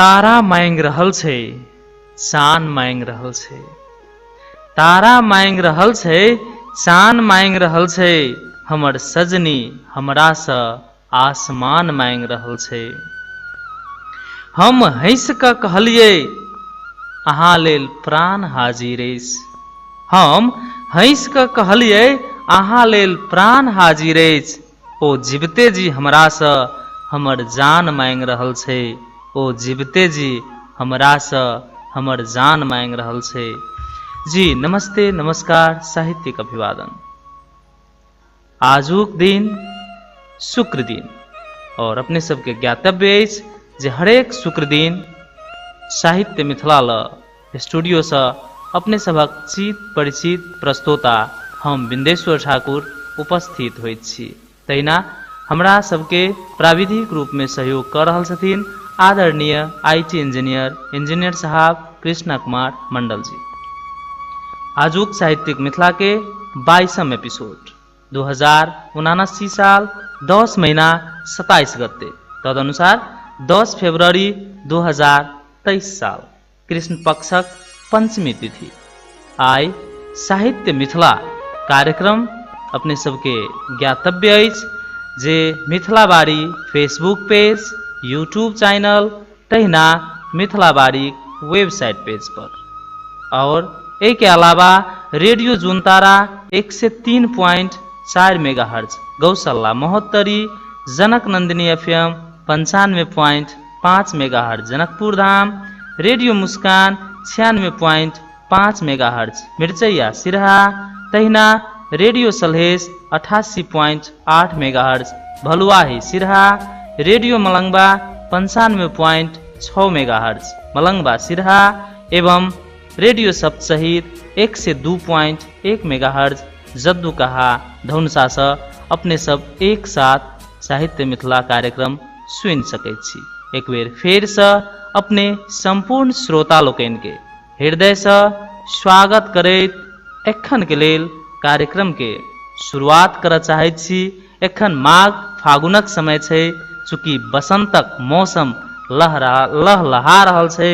तारा मांग रहल छै, चान मांग रहल छै। तारा मांग रहल छै, चान मांग रहल छै। हमर सजनी हमरा सँ आसमान मांग रहल छै। हम हंस कऽ कहलियै अहाँ लेल प्राण हाजिर अछि। हम हंस कऽ कहलियै अहाँ लेल प्राण हाजिर अछि। ओ जीवते जी हमरा सँ हमर जान मांग रहल छै। ओ जीवते जी हमरा सँ हमर जान मांग रहल छै। जी नमस्ते, नमस्कार, साहित्यिक अभिवादन। आजुक दिन शुक्र दिन और अपने सबके ज्ञातव्य अछि जे हरेक शुक्र दिन साहित्य मिथिला ल स्टूडियो से अपने सबक चित परिचित प्रस्तोता हम बिंदेश्वर ठाकुर उपस्थित होइत छी। तहिना हमरा सबके प्राविधिक रूप में सहयोग कर रहल छथिन आदरणीय आईटी इंजीनियर साहब कृष्णा कुमार मंडल जी। आजुक साहित्यिक मिथिला के 22वां एपिसोड 2079 साल 10 महीना 27 गते तदनुसार 10 फरवरी 2023 साल कृष्ण पक्षक पंचमी तिथि। आई साहित्य मिथिला कार्यक्रम अपने सबके ज्ञातव्य अछि जे मिथिलाबारी फेसबुक पेज, यूट्यूब चैनल, तहिना मिथिलाबारी वेबसाइट पेज पर और एक के अलावा radio जुनतारा 103.4 megahertz गौसल्ला Mahottari, Janak Nandini FM 95.5 megahertz Janakpur Dham, radio Muskan 96.5 megahertz Mirchaiya Siraha, तहिना radio Salhesh 88.8 megahertz Bhaluahi Siraha, radio Malangwa 95.6 megahertz Malangwa Siraha एवं रेडियो सप्तशहीद 102.1 मेगाहर्ज जद्दू कहा धनुषा से अपने सब एक साथ साहित्य मिथिला कार्यक्रम सुनि सकै छी। एक बेर फेर से अपने संपूर्ण श्रोता लोकनि के हृदय से स्वागत करैत एखन के लेल कार्यक्रम के शुरुआत करऽ चाहैत छी। एखन माघ फागुनक समय छै, चूँकि बसंतक मौसम लहलहा रहल छै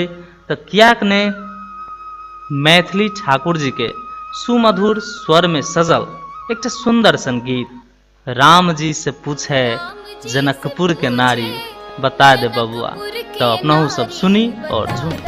तऽ कियाक ने मैथिली ठाकुर जी के सुमधुर स्वर में सजल एक सुंदर संगीत राम जी से पूछे जनकपुर के नारी बता दे बबुआ, तो अपना सब सुनी और झूमी।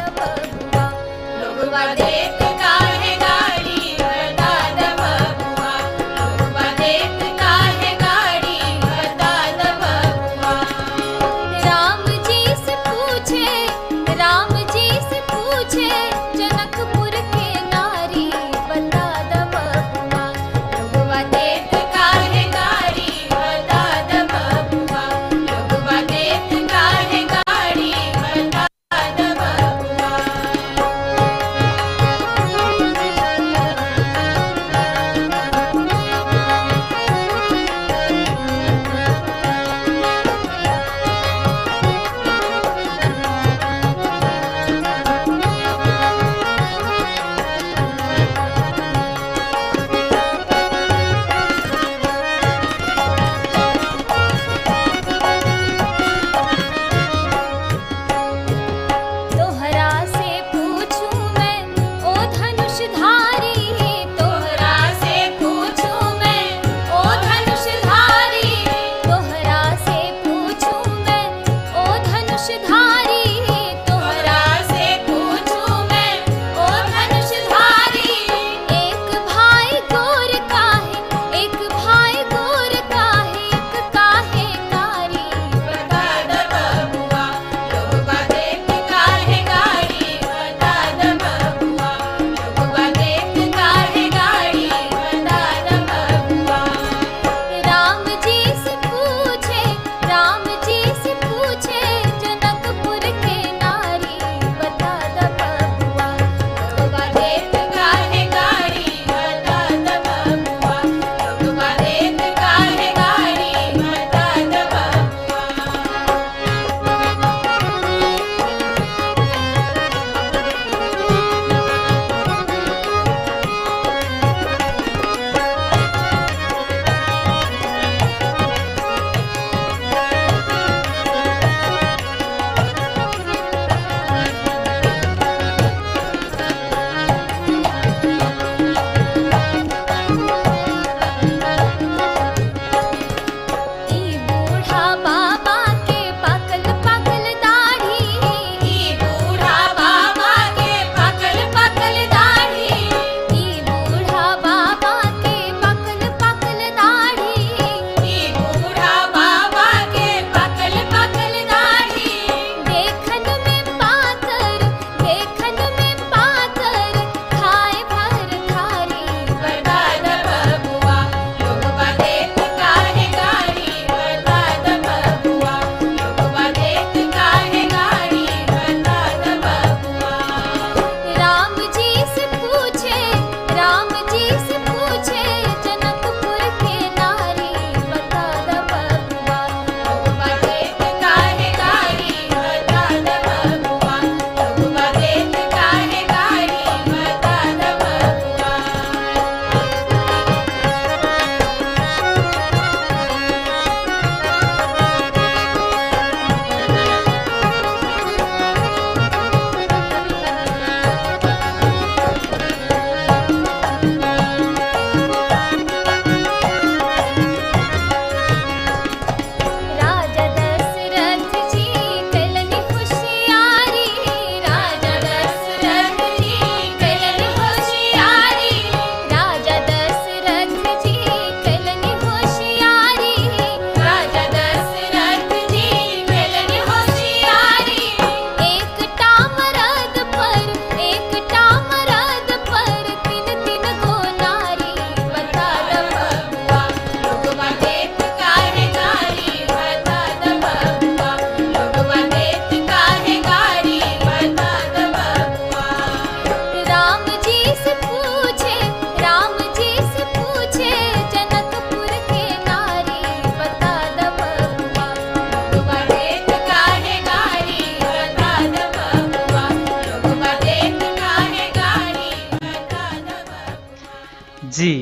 जी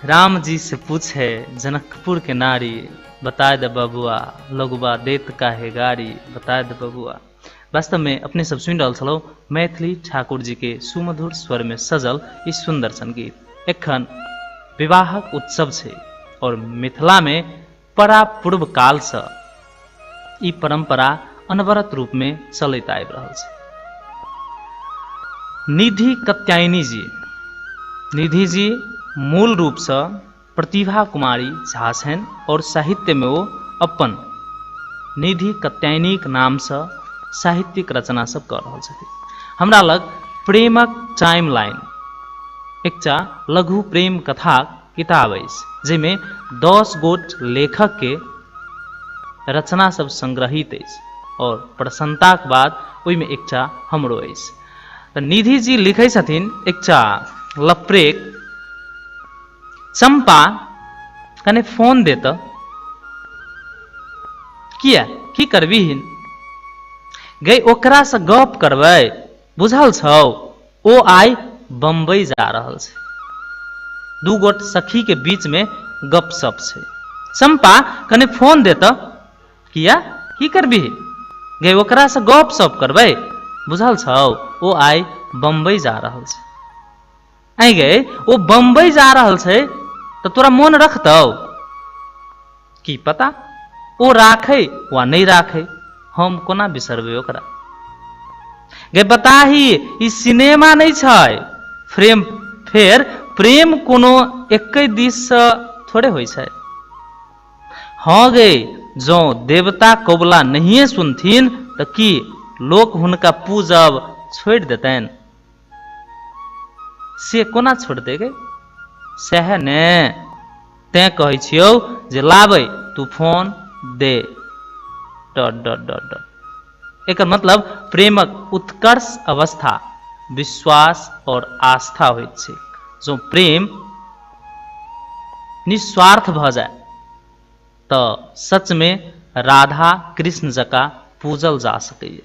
राम जी से पूछे जनकपुर के नारी, बताए दे बबुआ लगुआ देत काहे गारी, बताए दे बबुआ। वास्तव में अपने सब सुन रहा छलौ मैथिली ठाकुर जी के सुमधुर स्वर में सजल ई सुंदर संगीत। एखन विवाहक उत्सव छे और मिथिला में परा पूर्व काल से ई परंपरा अनवरत रूप में चलत आबि रहल छे। निधि कात्यायनी जी, निधि जी मूल रूप से प्रतिभा कुमारी झा छनि और साहित्य में वो अपन निधि कात्यायनी के नाम से साहित्यिक रचना सब कर रहल छथिन। हमरा लग प्रेमक टाइम लाइन एकटा लघु प्रेम कथा किताब अछि जाहिमे 10 गोट लेखक के रचना सब संग्रहित अछि और प्रसन्नता के बाद ओहिमे एकटा हमरो अछि। तऽ निधि जी लिखै छथिन एकटा लप्रेक, चंपा कने फोन दे तऽ किया की करबिहिन गई ओकरा से गप करबै, बुझल छौ ओ आइ बम्बई जा रहल छै। दू गोट सखी के बीच में गपशप छै। चंपा कने फोन दे तऽ किया की करबिही गई ओकरा से गपशप करबै, बुझल छौ ओ आइ बम्बई जा रहल छै। आई गई ओ बम्बई जा रहल छै तऽ तोरा मोन रखतौ, की पता ओ राखै वा नहीं राखै, हम कोना बिसरबै ओकरा। गे बताही ई सिनेमा नहीं छै, फ्रेम फेर प्रेम कोनो एक दिस से थोड़े होइ छै। हाँ गे जो देवता कबुला नहीं सुनथिन तऽ की लोक हुनका पूजब छोड़ देतैन, से कोना छोड़ दे गे। सह ने तैं कहै छियौ जे लाबै तू फोन दे डॉट डॉट डॉट डॉट। एकर मतलब प्रेमक उत्कर्ष अवस्था विश्वास और आस्था होइत छै। जो प्रेम निस्वार्थ भ जाए तऽ सच में राधा कृष्ण जका पूजल जा सकैए।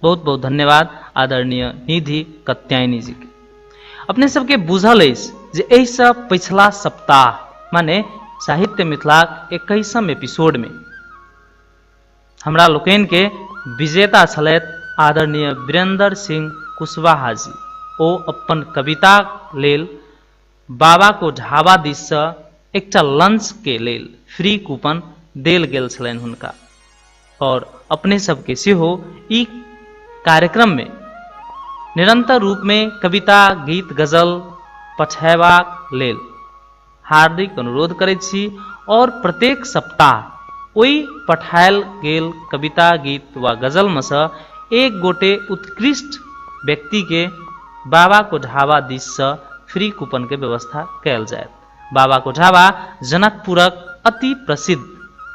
बहुत बहुत धन्यवाद आदरणीय निधि कात्यायनी जी के। अपने सबके बुझल अछि जे एहि से पिछला सप्ताह माने साहित्य मिथिला 21वां एपिसोड में हमरा लोकनि के विजेता छलथि आदरणीय वीरेंद्र सिंह कुशवाहा जी। ओ अपन कविता लेल बाबा को ढाबा दिस से एकटा लंच के लेल फ्री कूपन देल गेल छलनि हुनका और अपने सबके सेहो ई कार्यक्रम में निरंतर रूप में कविता गीत गजल पठेबाक लेल हार्दिक अनुरोध करैत छी और प्रत्येक सप्ताह ओई पठायल गेल कविता गीत वा गजल में से एक गोटे उत्कृष्ट व्यक्ति के बाबा को ढाबा दिस से फ्री कूपन के व्यवस्था कैल जाए। बाबा को ढाबा जनकपुरक अति प्रसिद्ध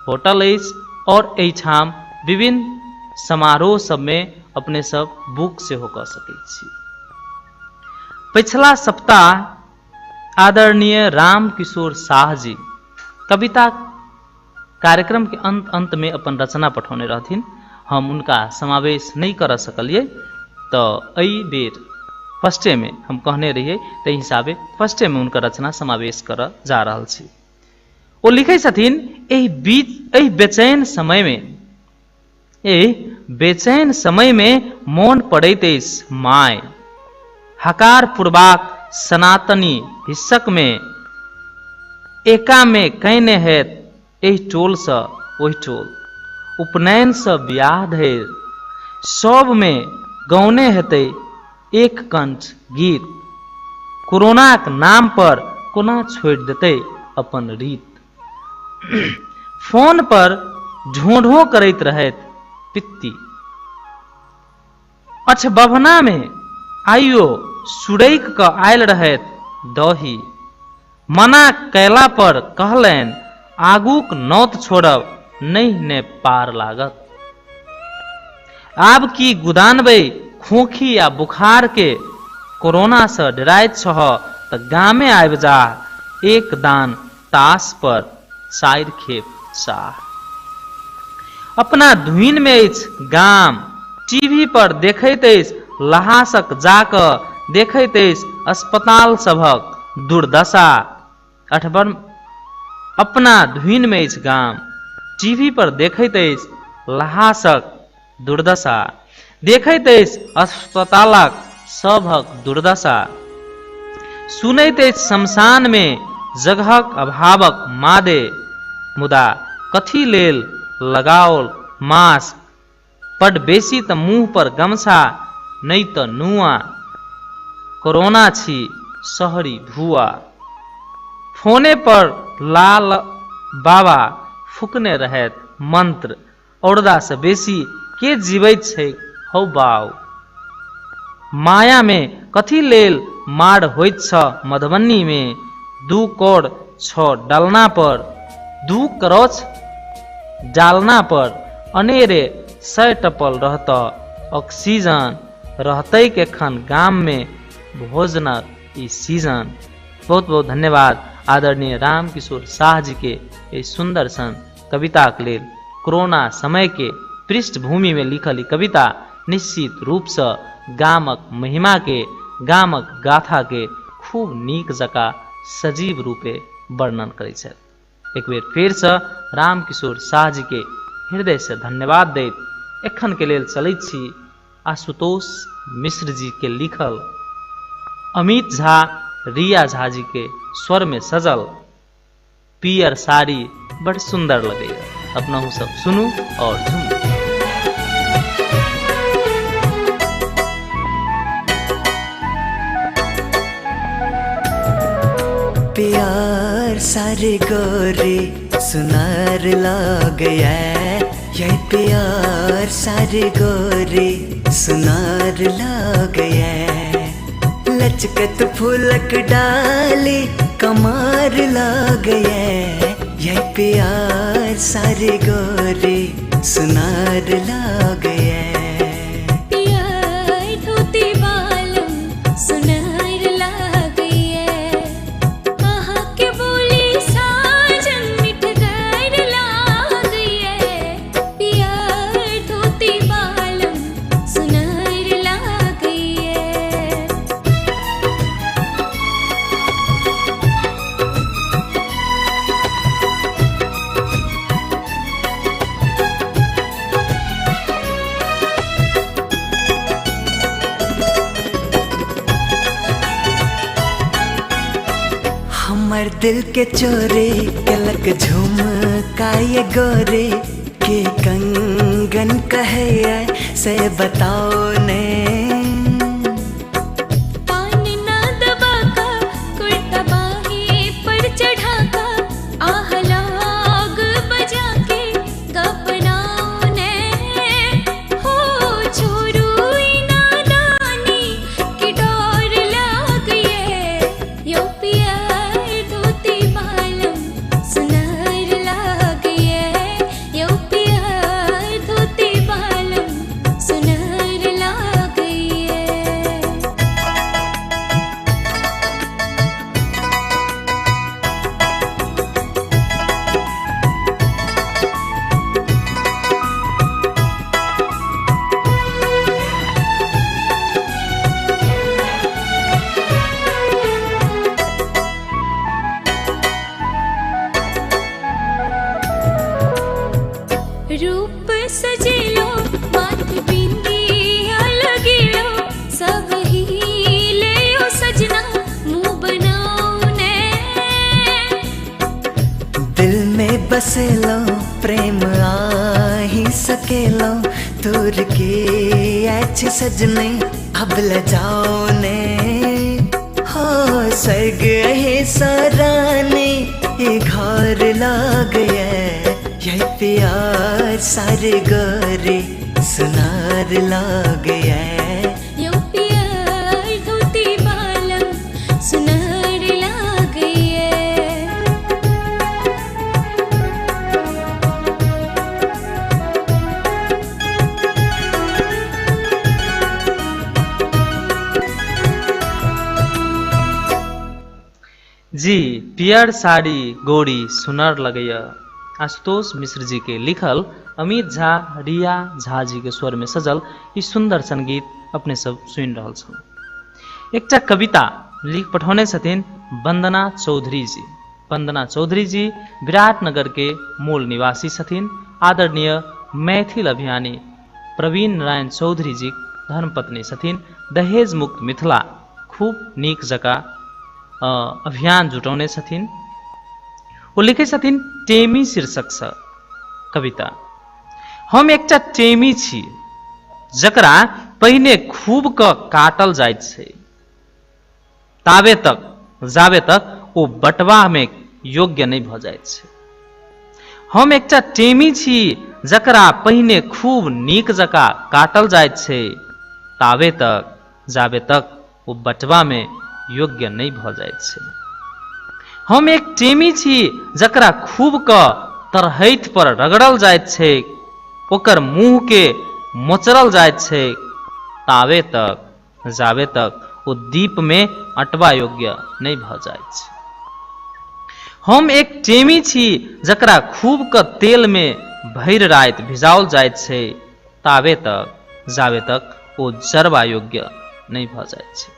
होटल अछि और एहिठाम विभिन्न समारोह सब में अपने सब बुक से होकर सकै छी। पिछला सप्ताह आदरणीय राम किशोर शाह जी कविता कार्यक्रम के अंत में अपन रचना पठौने रहथिन। हम उनका समावेश नहीं कर सकलिए तो एहि बेर फर्स्टे में हम कहने रहिए ते हिसाबे फर्स्टे में उनका रचना समावेश कर जा रहल छी। ओ लिखे छथिन एहि बेचैन समय में मौन पड़ैत अछि माय, हकार पुरबाक सनातनी हिस्सक में एका में कयने हैत एहि टोल से ओहि टोल, उपनयन से बियाह धरि सब में गौने हेतै एक कंठ गीत, कोरोनाक नाम पर कोना छोड़ देते अपन रीत। फोन पर ढोढो करैत रहैत पित्ती, अछ बभना में आइयो सुरैक क आयल रहैत दही, मना कैला पर कहलनि आगूक नौत छोड़ब नहीं ने पार लागत। आब की गुदानबै खोखी या बुखार के, कोरोना से डराइत छह त गामे आबि जा, एक दान तास पर 4 खेप साह। अपना धुइन में अछि गाम, टीवी पर देखैत अछि लहासक जाक, देखैत अछि अस्पताल सभक दुर्दशा, अठबर अपना धुन में इस गाम, टीवी पर देखैत अछि लहासक दुर्दशा, देखैत अछि अस्पतालक सभक दुर्दशा, सुनैत अछि शमशान में जगहक अभावक मादे, मुदा कथी लेल लगाओल मास्क, बड बेसी त मुंह पर गमछा, नहीं त नुआ, कोरोना छी शहरी भुआ। फोने पर लाल बाबा फुकने रहैत मंत्र, औरदा से बेसी के जीवैत छै हौ बाऊ। माया में कथी लेल मार होइत छ मधुबनी में, 2 कौड़ 6 डालना पर, 2 करोच डालना पर, अनेरे 100 टपल रहत ऑक्सीजन, रहते के खन गाम में भोजनक ई सीजन। बहुत बहुत धन्यवाद आदरणीय राम किशोर शाह जी के इस सुंदर सन कविता के लेल। कोरोना समय के पृष्ठभूमि में लिखल ई कविता निश्चित रूप से गामक महिमा के, गामक गाथा के खूब नीक जका सजीव रूपे वर्णन करै छै। एक बेर फेर से राम किशोर शाह जी के हृदय से धन्यवाद दैत एखन के लेल चलैत छी आशुतोष मिश्र जी के लिखल अमित झा रिया झा जी के स्वर में सजल पियर साड़ी बड़ सुंदर लगे। अपना सब सुनू और झूमू। प्यार सारे गोरे सुनार लग ये प्यार सारे गोरे सुनार लग लचकत फूलक डाली कमार लग ये प्यार सारे गोरे सुनार लग हमर दिल के चोरे कलक झुमका ये गोरे के कंगन कहे से बताओ ने। रूप सजेलो मात बिंदिया लगेलो सब ही ले ओ सजना मुंह बनाओ ने। दिल में बसेलो प्रेम आ ही सकेलो दूर के अच्छे सजने अब ल जाओ ने। हो स्वर्ग है सराने ये घर लग ये प्यार सारे गोरे सुनार लग यो प्यार धोती बालम सुनार लग जी पियर साड़ी गोरी सुनर लगैया। आशुतोष मिश्र जी के लिखल अमित झा रिया झा जी के स्वर में सजल ई सुंदर संगीत अपने सब सुनि रहल छौं। एकटा कविता लिख पठौने छथिन वंदना चौधरी जी। वंदना चौधरी जी विराटनगर के मूल निवासी छथिन। आदरणीय मैथिल अभियानी प्रवीण नारायण चौधरी जी धर्मपत्नी छथिन। दहेज मुक्त मिथिला खूब नीक जका अभियान जुटाउने छथिन। वो लिखे छथिन टेमी शीर्षक छ कविता। हम एकटा टेमी छी जकरा पहिने खूब क काटल जाइत छै, ताबे तक जाबे तक ओ बटवा में योग्य नहीं भ जाइत छै। हम एकटा टेमी छी जकरा पहिने खूब नीक जका काटल जाइत छै, ताबे तक जाबे तक ओ बटवा में योग्य नहीं भ जाइत छै। हम एक टेमी छी जकरा खूब क तरहैत पर रगड़ल जाइत छै, ओकर मुंह के मोचरल जाइत छै, ताबे तक जाबे तक ओ दीप में अटवा योग्य नहीं भ जाइत छै। हम एक टेमी छी जकरा खूब क तेल में भैर रात भिजाओल जाइत छै, ताबे तक जाबे तक ओ जरवा योग्य नहीं भ जाइत छै।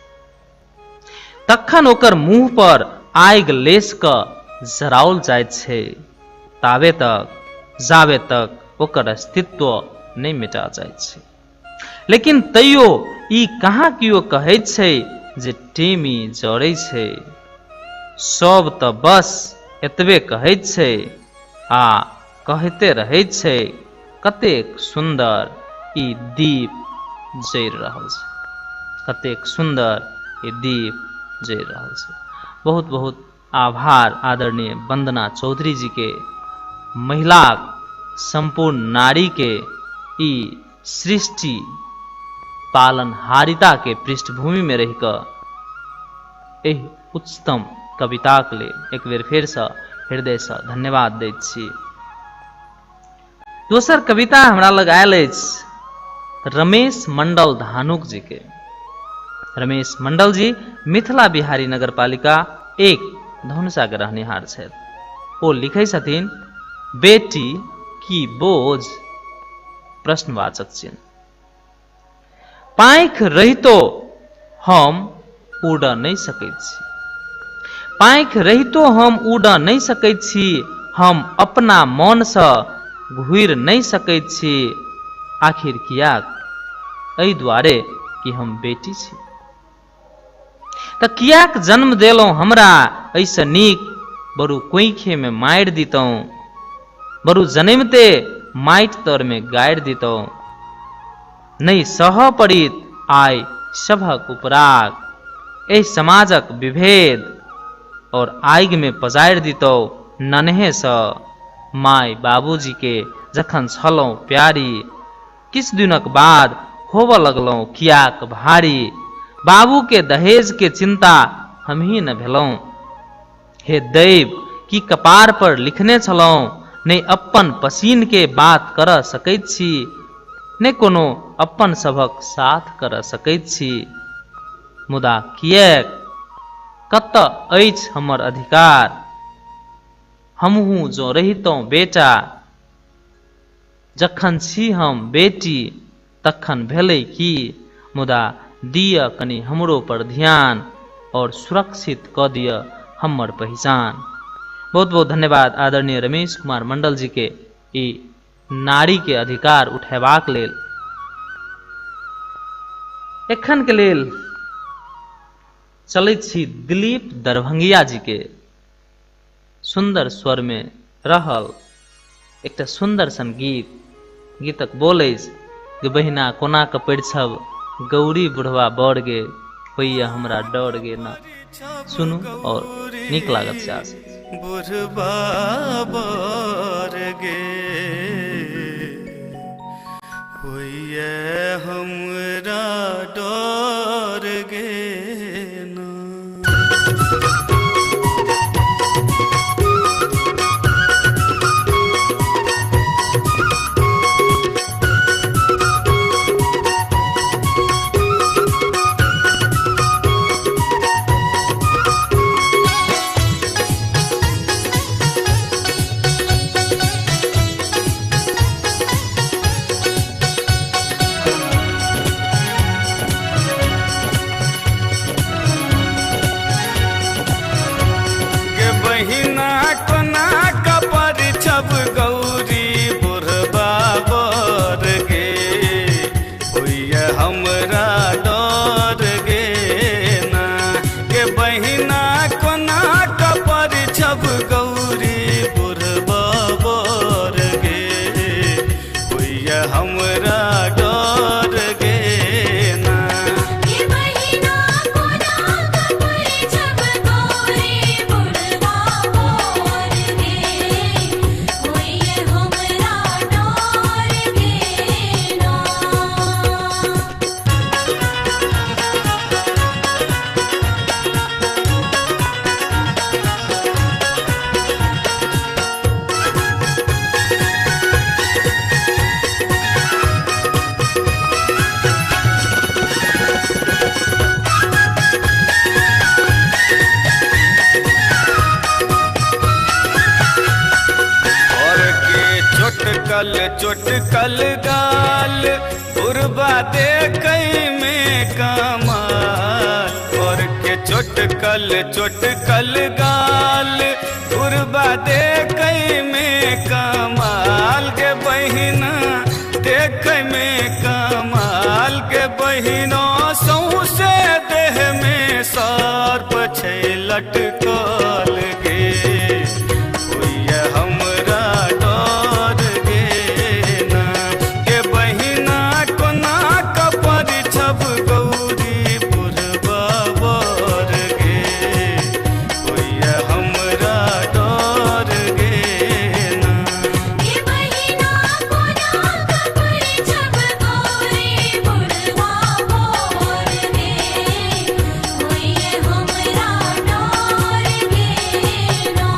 तखन ओकर मुंह पर आगि लेस क जराओल जाइत छै, ताबे तक जाबे तक ओकर अस्तित्व नहीं मिटा जाइत छै। लेकिन तैयो ई कहाँ कियो कहैत छै जे टेमी जरै छै। सब त बस एतबे कहैत छै आ कहते रहैत छै कतेक सुंदर ई दीप जरि रहल छै, कतेक सुंदर ई दीप जरि रहल छै। बहुत बहुत आभार आदरणीय वंदना चौधरी जी के, महिला संपूर्ण नारी के ई सृष्टि पालनहारिता के पृष्ठभूमि में रहिक एहि उच्चतम कविता के लिए एक बेर फेर से हृदय से धन्यवाद दैत छी। दोसर कविता हमरा लग आयल अछि रमेश मंडल धानुक जी के। रमेश मंडल जी मिथिला बिहारी नगरपालिका 1 धनुषा के रहनिहार छथि। ओ लिखै छथिन बेटी की बोझ प्रश्नवाचक चिन्ह। पाँख रहितो हम उड़ नहीं सकैत छी, पाँख रहितो हम उड़ नहीं सकैत छी, हम अपना मन से घुरि नहीं सकैत छी। आखिर कियाक? एहि दुआरे कि हम बेटी छी। त कियाक जन्म देलौं हमरा ऐसे नीक, बरु कोइखे में मारि दितौं, बरु जन्मते माटि तर में गाड़ि दितौं। नहीं सह पड़ित आय सभक उपराग, एहि समाजक विभेद और आगि में पजारि दितौ नन्हे स। माय बाबूजी के जखन छलौं प्यारी, किछ दिनक बाद होब लगलौं कियाक भारी। बाबू के दहेज के चिंता हम ही न भेलौं। हे दैव की कपार पर लिखने छलौं, नहीं अपन पसीन के बात कर सकैत छी, ने कोनो अपन सभक साथ कर सकैत छी। मुदा किएक? कत अछि हमर अधिकार? हमहू जो रहितौं बेटा, जखन छी हम बेटी तखन भेलै की। मुदा दिय कनि हमरो पर ध्यान और सुरक्षित क दिय हमर पहचान। बहुत बहुत धन्यवाद आदरणीय रमेश कुमार मंडल जी के ई नारी के अधिकार उठेबाक लेल। एखन के लेल चलैत छी दिलीप दरभंगिया जी के सुंदर स्वर में रहल एकटा सुंदर सन गीत। गीतक बोल अछि कि बहिना कोना क पड़िछब गौरी बुढ़वा बड़ गे, होइया हमरा डर गे ना। सुनू और नीक लागत से आस। बुढ़वा बड़ गे होइया हमरा डर गे ना। चोटकल चोटकल गाल बुरबा देखई में कमाल और के चोटकल चोटकल गाल बुरबा देखई में कमाल के बहिना देख में कमाल के बहिनो सौसे देह में सर्प छै लटकल गे होइए हमरा डर गे ना के बहिना कोना कपर छब गौरी बुढ़बा बर गे होइए हमरा डर गे ना ये बहिना कोना कपर छब गौरी बुढ़बा बर गे होइए हमरा डर गे ना।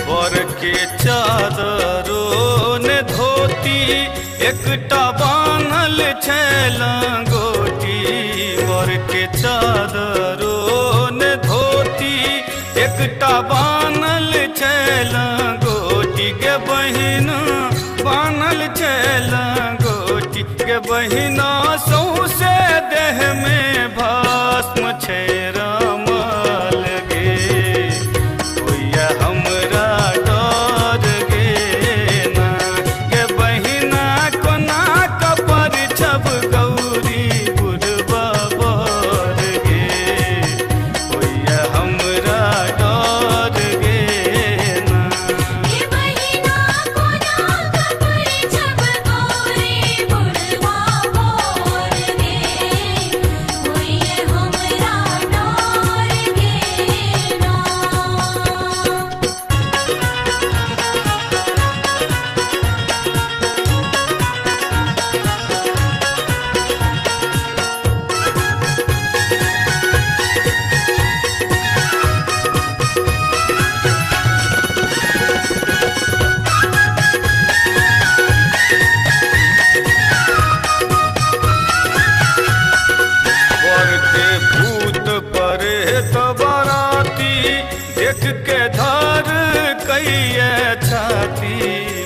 बर के चादरो ने धोती एकटा बान्हल छै लंगोटी बर के चादरो ने धोती एकटा बान्हल छै लंगोटी के बहिना बान्हल छै लंगोटी के बहिना सौसे देह में भस्म छै रमल गे होइए हमरा डर गे ना के बहिना कोना कपर छब गौरी बुढ़बा बर गे होइए हमरा डर गे ना ये बहिना कोना कपर छब गौरी बुढ़बा बर गे होइए हमरा डर गे ना। बर के भूत परे तो बराती देख के धर कहिए छाती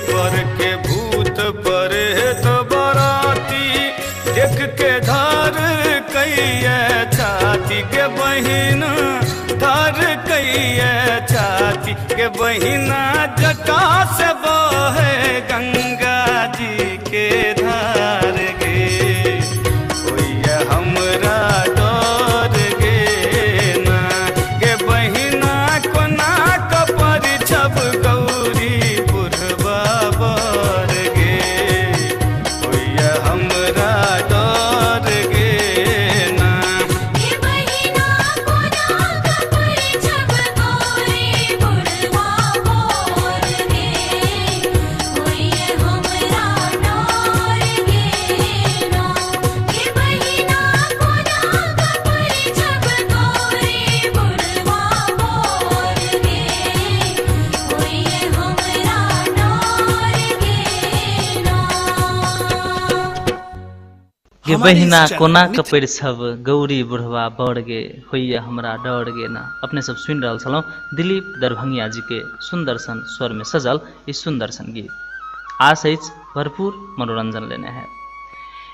बर के भूत परे तो बराती देख के धर कहिए छाती के बहिना धर कहिए छाती के बहिना जटा से बहे गंगा जी के धार गे होइए हमरा डर गे ना के बहिना कोना कपर छब गौरी बुढ़बा बर गे होइए हमरा डर गे ना ये बहिना कोना कपर छब गौरी बुढ़बा बर गे होइए हमरा डर गे ना। ये बहिना कोना कपर छब गौरी बुढ़बा बर गे होइए हमरा डर गे ना। गे बहिना कोना कपर छब गौरी बुढ़वा बड़ गे होइए हमरा डर गे ना। अपने सब सुनि रहल छलौं दिलीप दरभंगिया जी के सुंदर सन स्वर में सजल ई सुंदर सन गीत। आशा अछि भरपूर मनोरंजन लेने है।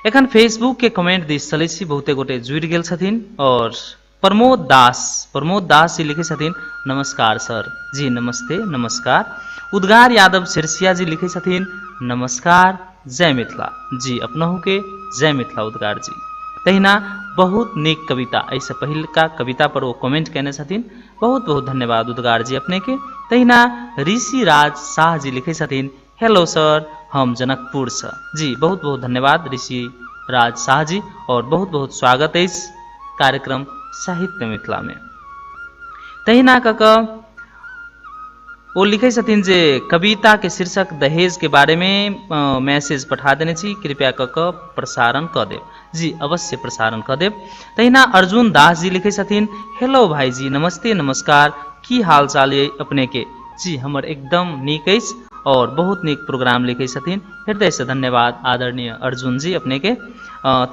एखन फेसबुक के कमेंट दिस चलै छी, बहुते गोटे जुड़ि गेल छथिन और प्रमोद दास जी लिखे छथिन नमस्कार सर। जी नमस्ते नमस्कार। उद्गार यादव सिरसिया जी लिखे छथिन नमस्कार जय मिथिला। जी अपनहु के जय मिथिला उद्गार जी। तहिना बहुत नीक कविता ऐसे पहिलका कविता पर वो कमेंट कहने छथिन, बहुत बहुत धन्यवाद उद्गार जी अपने के। तहिना ऋषि राज शाह जी लिखे छथिन हेलो सर हम जनकपुर से। जी बहुत बहुत धन्यवाद ऋषि राज शाह जी और बहुत बहुत स्वागत है इस कार्यक्रम साहित्य मिथिला में। तहिना कक वो लिखे छथिन जे कविता के शीर्षक दहेज के बारे में मैसेज पठा देने छी, कृपया क प्रसारण क देव। जी अवश्य प्रसारण क देव। तहिना अर्जुन दास जी लिखे छथिन, हेलो भाई जी, नमस्ते नमस्कार, की हाल चाल है अपने के? जी हमर एकदम नीक अछि और बहुत नीक प्रोग्राम लिखे छथिन, हृदय से धन्यवाद आदरणीय अर्जुन जी अपने के।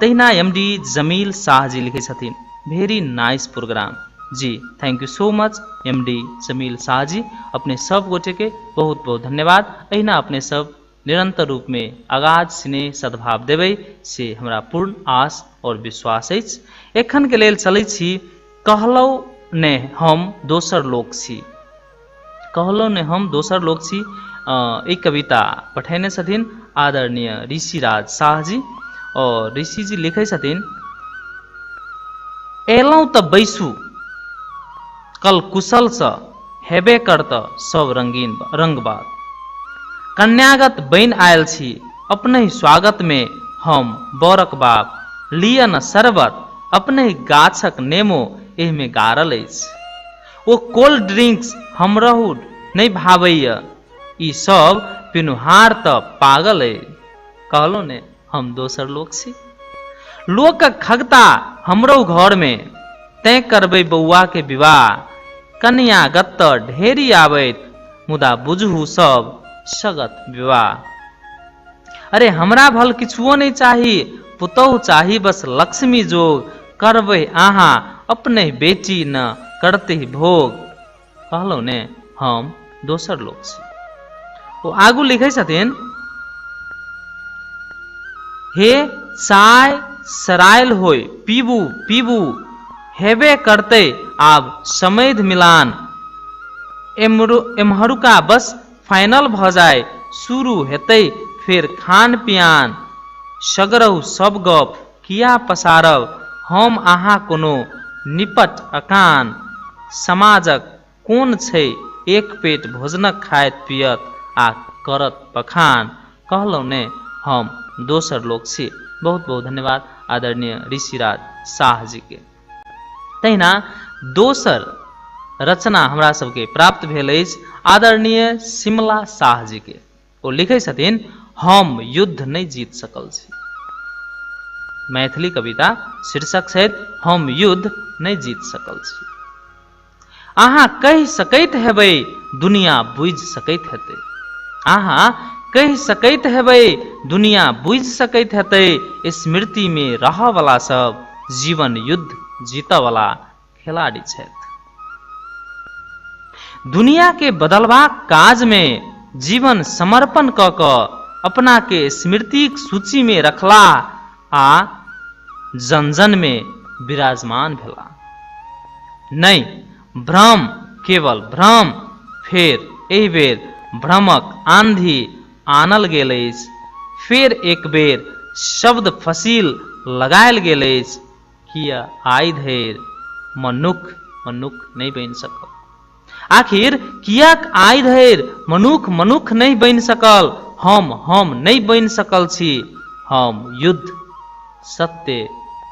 तहिना एमडी जमील शाह जी लिखे छथिन, वेरी नाइस प्रोग्राम। जी thank you so much MD Jamil Shah ji, अपने सब गोटे के बहुत बहुत धन्यवाद। अहिना अपने सब निरंतर रूप में आगाज स्नेह सद्भाव देबै से हमरा पूर्ण आस और विश्वास अछि। एखन के लेल चलै छी कहलौ ने हम दोसर लोक छी। कहलौ ने हम दोसर लोक छी, एक कविता पठेने छथिन आदरणीय ऋषिराज शाह जी। और ऋषि जी लिखे छथिन, एलौं त बैसू कल कुशल स हेबे करत सब रंगीन रंगबाद। कन्यागत बन आयल छी अपने ही स्वागत में हम बरक बाप। लिय न शरबत अपने ही गाछक नेमो एह में गारल अछि। ओ कोल्ड ड्रिंक्स हमरहु नहीं भावैया, ई सब पिनुहार त पागल है। कहलो ने हम दोसर लोक छी। लोक खगता हमरो घर में, तय करबै बौआ के विवाह। कन्या गत्त ढेरी आबैत मुदा बुझहु सब सगत विवाह। अरे हमरा भल किछुओ नहीं चाही, पुतहु चाही बस लक्ष्मी जोग। करबै आहा अपने बेटी न करते भोग। कहलो ने हम दोसर लोक छी। वो आगू लिखे छथिन, हे चाय सरायल होय पीबू पीबू, हेबे करते आब समैध मिलान। एम्हरुका बस फाइनल भ जाए, शुरू हेतै फिर खान पियान। सगरहु सब गप किया पसारब, हम अहाँ कोनो निपट अकान। समाजक कोन छै एक पेट भोजनक खाइत पियत आ करत पखान। कहलौ ने हम दोसर लोक छी। बहुत बहुत धन्यवाद आदरणीय ऋषिराज शाह जी के। तहिना दोसर रचना हमरा सबके प्राप्त भेल अछि आदरणीय शिमला शाह जी के। ओ लिखे छथिन, हम युद्ध नहीं जीत सकल छी। मैथिली कविता शीर्षक छै हम युद्ध नहीं जीत सकल छी। अहाँ कहि सकैत हेबै दुनिया बुझि सकैत हेतै। अहाँ कहि सकैत हेबै दुनिया बुझि सकैत हेतै। स्मृति में रहऽ वाला सब जीवन युद्ध जीतऽ वाला खिलाड़ी छथि। दुनिया के बदलबाक काज में जीवन समर्पण क क अपना के स्मृतिक सूची में रखला आ जन जन में विराजमान भेला। नहीं भ्रम केवल भ्रम, फेर एहि बेर भ्रमक आंधी आनल गेल अछि। फेर एक बेर शब्द फसील लगायल गेल अछि। किया आइ धरि मनुख नहीं बनि सकल। आखिर कियाक आइ धरि मनुख नहीं बनि सकल। हम नहीं बनि सकल छी। हम युद्ध सत्य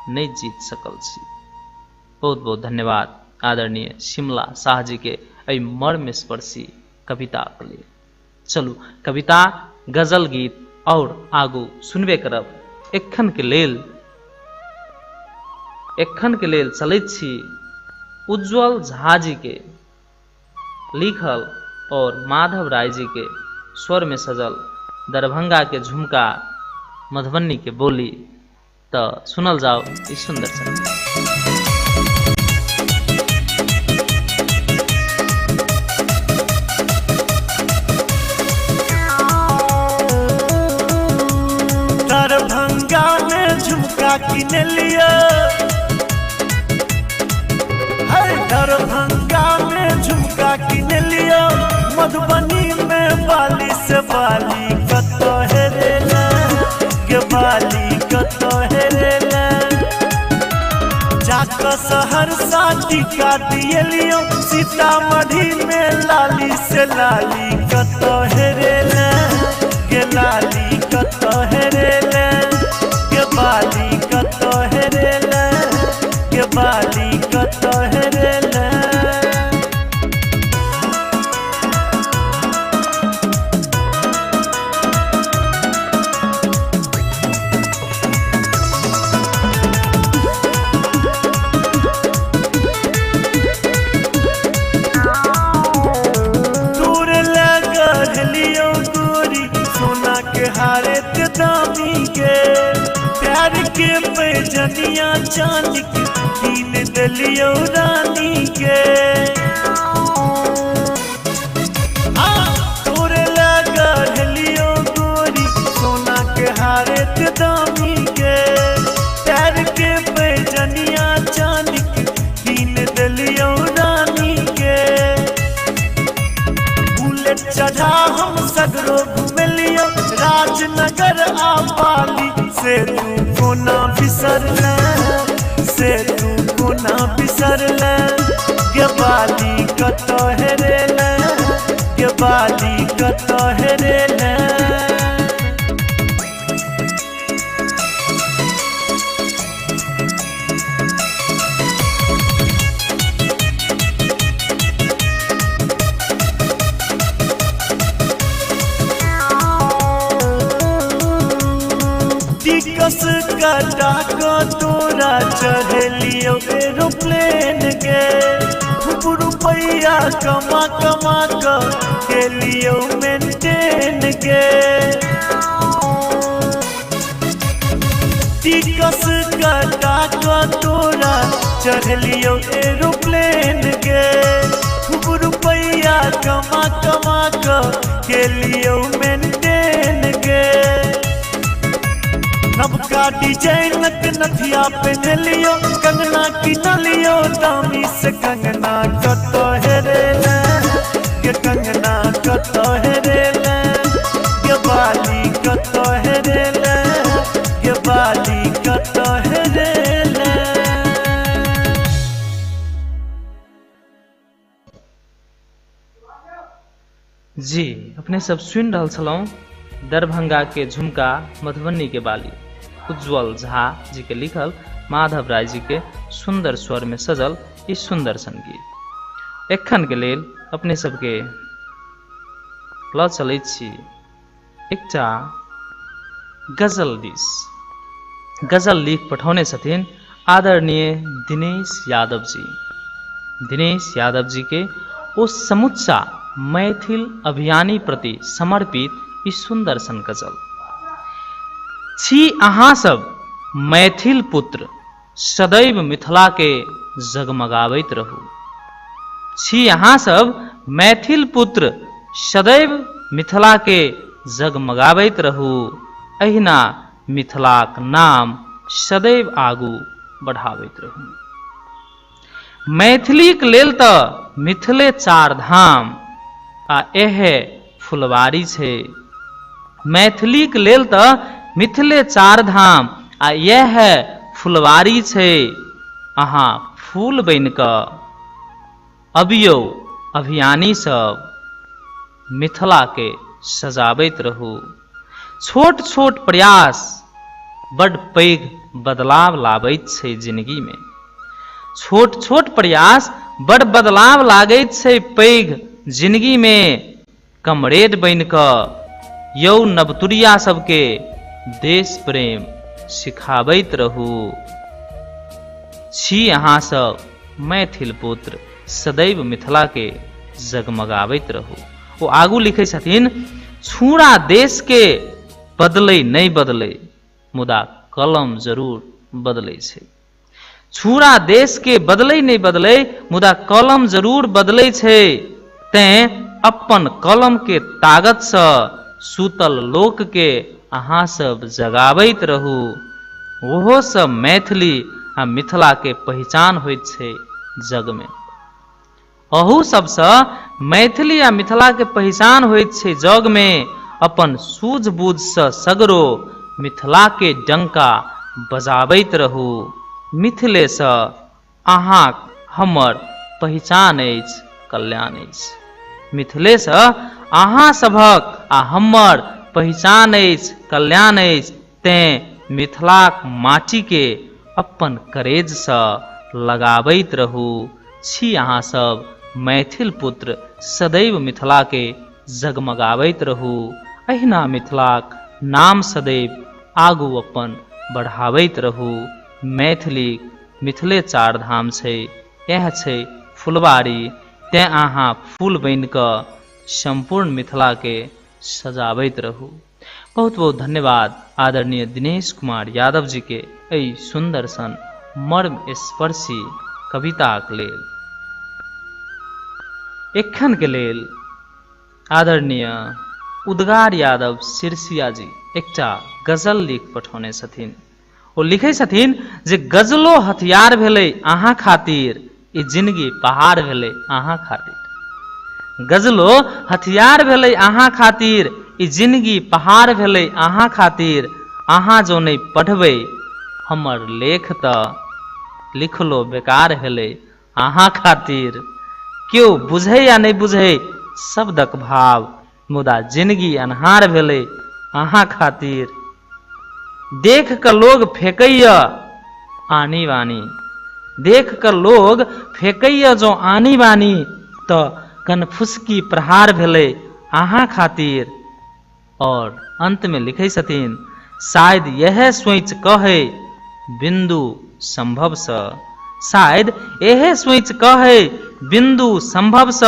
नहीं जीत सकल छी। बहुत बहुत धन्यवाद आदरणीय शिमला शाह जी के एहि मर्म स्पर्शी कविता के लिए। चलू कविता गजल गीत और आगू सुनबे करब। एखन के लेल चलैत छी उज्जवल झा जी के लिखल और माधव राय जी के स्वर में सजल दरभंगा के झुमका मधुबनी के बोली। तो सुनल जाओ इस सुंदर संगीत। दरभंगा में झुमका किन लिया, दरभंगा में झुमका किन लिया। मधुबनी में बाली से बाली कतो हेरेला, के बाली कतो हेरेला। जाक सहरसा टीका दिए लियो, सीतामढ़ी में लाली से लाली कतो हेरेला, के लाली कतो हेरेला, के बाली कतो हेरेला, के बाली कतो हेरेला। के पैजनिया चांदी के कीन दिलियो रानी के तोरे लगा ढलियो गोरी सोना के हारे ते दामी के प्यार के पैजनिया चांदी के कीन दिलियो रानी के बुलेट चढ़ा हम सगरो घुमलियो राजनगर आ पाली से तू कोना बिसरले से तू कोना बिसरले के बाली कतो हेरेले के बाली कतो हेरेले टिकस कटा को तोरा चढ़लियो एरोप्लेन के खूब रुपया कमा कमा के लियो मेंटेन के टिकस कटा को तोरा चढ़लियो एरोप्लेन के खूब रुपया कमा कमा के लियो मेंटेन के नबका डिजाइन के नथिया पहन लियो कंगना की न लियो दामी से कंगना कतो हेरेले के कंगना कतो हेरेले के बाली कतो हेरेले के बाली कतो हेरेले। जी अपने सब सुन रहल छलौं दरभंगा के झुमका मधुबनी के बाली उज्जवल झा जी के लिखल माधव राय जी के सुंदर स्वर में सजल ई सुंदर संगीत। एखन के लेल अपने सबके ल चलैत छी एकटा गजल दिस। गजल लिख पठौने छथिन आदरणीय दिनेश यादव जी। दिनेश यादव जी के ओ समुच्चा मैथिल अभियानी प्रति समर्पित ई सुंदर सन गजल। छी अहाँ सब मैथिल पुत्र सदैव मिथिला के जगमगाबैत रहू। छी अहाँ सब मैथिल पुत्र सदैव मिथिला के जगमगाबैत रहू। अहिना मिथिलाक नाम सदैव आगू बढ़ाबैत रहू। मैथिलीक लेल तऽ मिथिले चार धाम आ एहे फुलवारी छै। मैथिलीक लेल तऽ मिथिले चार धाम आ यह फुलवारी छै। अहाँ फूल बनि कऽ अबियौ अभियानी सब मिथिला के सजाबैत रहू। छोट छोट प्रयास बड़ पैघ बदलाव लाबैत छै जिंदगी में। छोट छोट प्रयास बड़ बदलाव लागैत छै पैघ जिंदगी में। कमरेड बनि कऽ यौ नवतुरिया सबके देश प्रेम सिखाबैत रहू। छी अहाँ सब मैथिल पुत्र सदैव मिथिला के जगमगाबैत रहू। ओ आगू लिखै छथिन छूरा देश के बदलै नहीं बदलै मुदा कलम जरूर बदलै छै। छूरा देश के बदलै नहीं बदलै मुदा कलम जरूर बदलै छै। तें अपन कलम के ताकत सँ सूतल लोक के अहाँ सब जगाबैत रहू। ओहो सब मैथिली आ मिथिला के पहचान होइत छै जग में। अहू सबसँ मैथिली आ मिथिला के पहचान होइत छै जग में। अपन सूझबूझ सँ सगरो मिथिला के डंका बजाबैत रहू। मिथिले सँ अहाँ हमर पहचान अछि कल्याण अछि। मिथिले सँ अहाँ सभक आ हमर पहचान अछि कल्याण अछि। तें मिथिलाक माटी के अपन करेज सँ लगाबैत रहू। छी अहाँ सब मैथिल पुत्र सदैव मिथिला के जगमगाबैत रहू। अहिना मिथिलाक नाम सदैव आगू अपन बढ़ाबैत रहू। मैथिली मिथिले चार धाम छै, यह छै फुलवारी। तें अहाँ फूल बनि कऽ संपूर्ण मिथिला के सजाबैत रहू। बहुत बहुत धन्यवाद आदरणीय दिनेश कुमार यादव जी के एहि सुंदर सन मर्म स्पर्शी कविताक लेल। एखन के लेल आदरणीय उद्गार यादव सिरसिया जी एकटा गजल लिख पठौने छथिन। ओ लिखै छथिन जे गजलो हथियार भेलै अहाँ खातिर, ई जिंदगी पहाड़ भेलै अहाँ खातिर। गजलो हथियार भेलै अहाँ खातिर, ई जिंदगी पहाड़ भेलै अहाँ खातिर। अहाँ जो नहीं पढ़बै हमर लेख तऽ लिखलो बेकार भेलै अहाँ खातिर। क्यों बुझे या नहीं बुझे शब्दक भाव, मुदा जिंदगी अन्हार भेलै अहाँ खातिर। देख क लोग फेंकैया आनी बानी, देख क लोग फेंकैया जो आनी बानी, तो कनफुसकी प्रहार भेलै अहाँ खातिर। और अंत में लिखे छथिन शायद यह सोच कहे बिंदु संभव स, शायद यह सोच कहे बिंदु संभव स,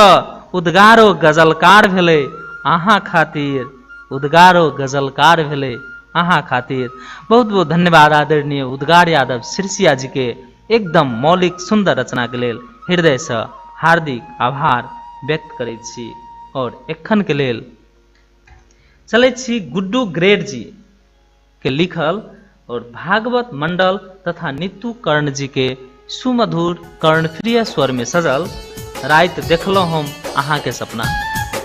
उद्गारो गजलकार भेलै अहाँ खातिर, उद्गारो गजलकार भेलै अहाँ खातिर। बहुत बहुत धन्यवाद आदरणीय उद्गार यादव सिरसिया जी के एकदम मौलिक सुंदर रचना के लेल हृदय से हार्दिक आभार व्यक्त करैत छी। और एखन के लेल चलै छी गुड्डू ग्रेड जी के लिखल और भागवत मंडल तथा नीतू कर्ण जी के सुमधुर कर्णप्रिय स्वर में सजल रात देखलो हम अहाँ के सपना।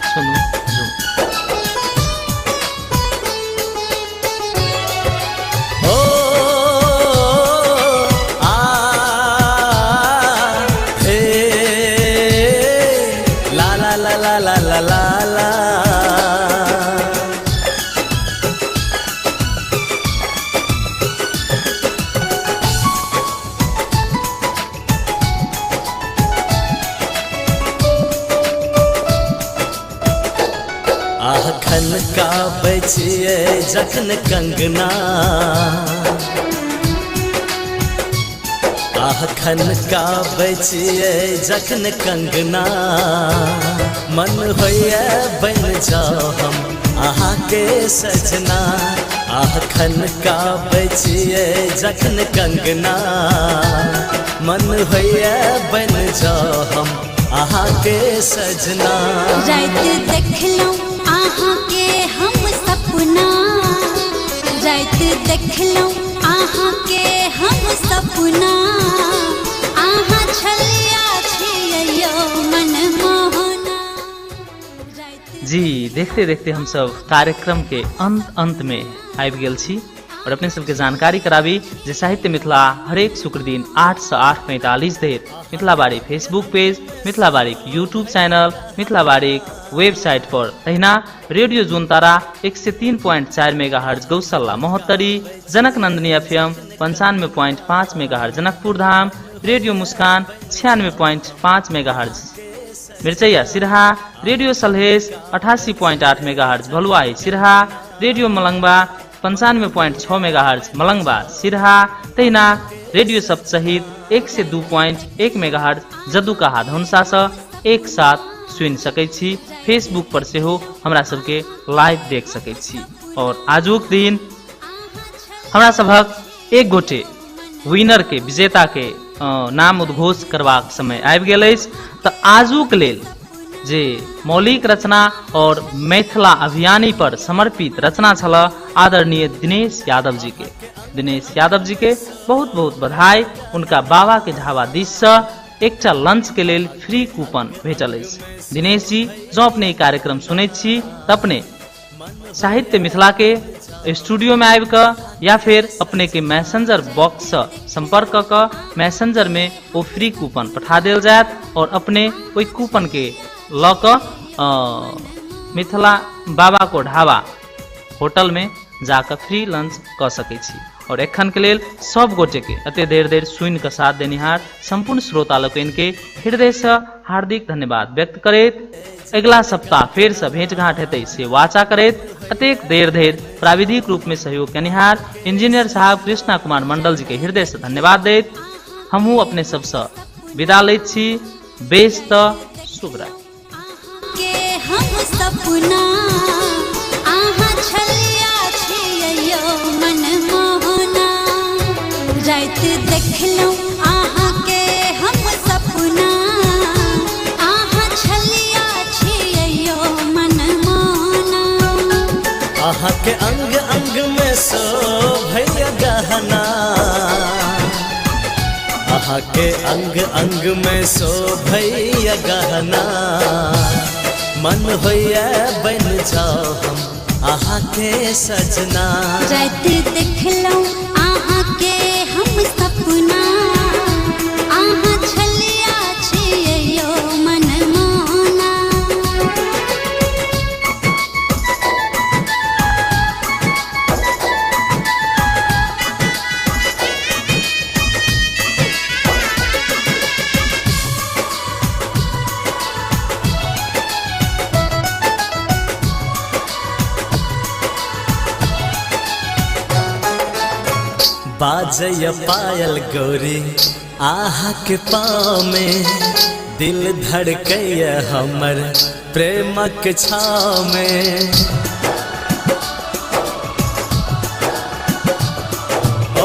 सुनू झूम। आखन का बचिए जखन कंगना, आखन का बचिए जखन कंगना, मन होइए बन जाओ हम अहाँ के सजना। आखन का बचिए जखन कंगना, मन होइए बन जाओ हम अहाँ के सजना। रात देखलौं अहाँ के हम सपना, रात देखलौं अहाँ के हम सपना, अहाँ छलिया छियौ मन मोहना। जी देखते देखते हम सब कार्यक्रम के अंत में आबि गेल छी और अपने सबके जानकारी कराबी जे साहित्य मिथिला हरेक शुक्र दिन 8 से 8:45 धरि मिथिला बारी फेसबुक पेज, मिथिला बारी यूट्यूब चैनल, मिथिला बारी वेबसाइट पर, तहिना radio जुनतारा 103.4 megahertz Gaushala Mahottari, Janak Nandini FM 95.5 megahertz Janakpur Dham, radio Muskan 96.5 megahertz Mirchaiya Siraha, radio Salhesh 88.8 megahertz Bhaluahi Siraha, radio Malangwa 95.6 megahertz Malangwa Siraha, तहिना रेडियो सब सहित 1 से 2.1 मेगाहर्ज जदुकाहा धनुषा से एक साथ सुनि सकै छी। फेसबुक पर से हो हमरा सबके लाइव देख सकै छी। और आजुक दिन हमरा सबक एक गोटे विनर के विजेता के नाम उद्घोष करबाक समय आबि गेल अछि। तऽ आजुक लेल जे मौलिक रचना और मैथिला अभियानी पर समर्पित रचना छल आदरणीय दिनेश यादव जी के, दिनेश यादव जी के बहुत बहुत बधाई। उनका बाबा के ढाबा दिस से एकटा लंच के लेल फ्री कूपन भेटल अछि। दिनेश जी जो अपने ई कार्यक्रम सुनैत छी तऽ अपने साहित्य मिथिला के स्टूडियो में आबि कऽ या फिर अपने के मैसेंजर बॉक्स से संपर्क क मैसेंजर में वो फ्री कूपन पठा देल जायत और अपने ओई कूपन के ल क मिथिला बाबा को ढाबा होटल में जाकर फ्री लंच क सकै छी। और एखन के लेल सब गोटे के अते देर देर सुन के साथ देनिहार संपूर्ण श्रोता लोकन के हृदय से हार्दिक धन्यवाद व्यक्त करैत अगला सप्ताह फिर से भेंटघाट हेतै से वाचा करैत अतेक देर धरि प्राविधिक रूप में सहयोग कनिहार इंजीनियर साहब कृष्णा कुमार मंडल जी के हृदय से धन्यवाद दैत हमहू अपने सबसे विदा लैत छी। बेस्त शुभ रात्रि। के हम सपना अहाँ छलिया छियौ मन मोहना, रात देखलौं अहाँ के हम सपना अहाँ छलिया छियैयो मनमाना अहाँ के अंग अंग में शोभैया गहना अहाँ के अंग अंग में शोभैया गहना मन होइया बन जाओ हम अहाँ के सजना रात देखलौं अहाँ के हम सपना अहाँ छलिया छियैयो मनमाना बाजय पायल गौरी आहा के पाँव में दिल धड़कैय हमर प्रेमक छाव में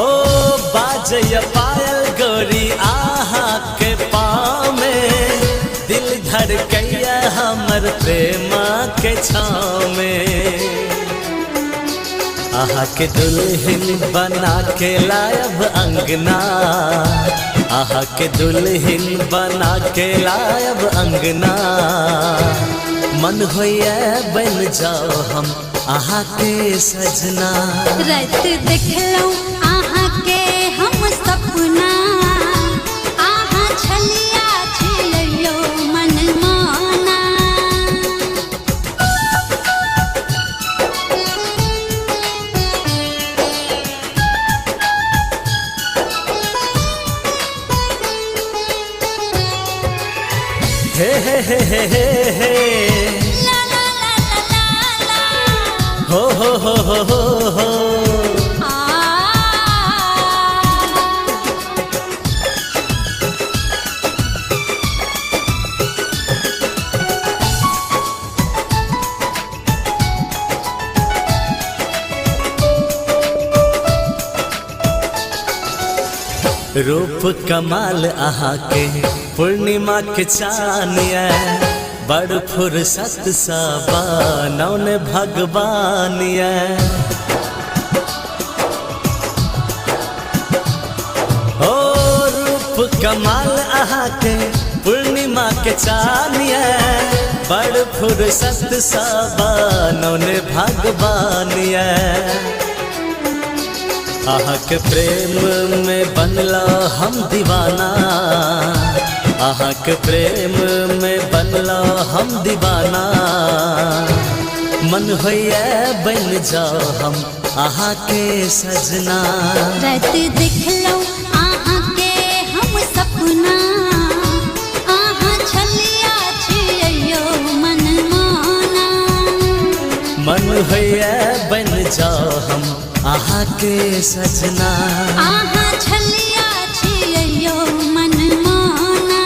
ओ बाजय पायल गौरी आहा के पाँव में दिल धड़कैय हमर प्रेमक छाव में आहा के दुल्हन बना के लायब अंगना आहा के दुल्हन बना के लायब अंगना मन होइया बन जाओ हम आहा के सजना रात देखलौं अहाँ के हम सपना अहाँ छलिया छियैयो मनमाना हे हे हे हे हे हे ला ला ला ला ला ला हो हो आ रूप कमाल आहा के पूर्णिमा के चानिया बड़ फुर्सत सा बनौन भगवानिया ओ रूप कमाल आहा के पूर्णिमा के चानिया बड़ फुर्सत सा बनौन भगवानिया आहा के प्रेम में बनला हम दीवाना आहा के प्रेम में बनला हम दीवाना मन होइया बन जाओ हम आहा के सजना रात देखलौं अहाँ के हम सपना अहाँ छलिया छियैयो मनमाना मन होइया बन जाओ हम आहा के सजना अहाँ छलिया छियैयो मनमाना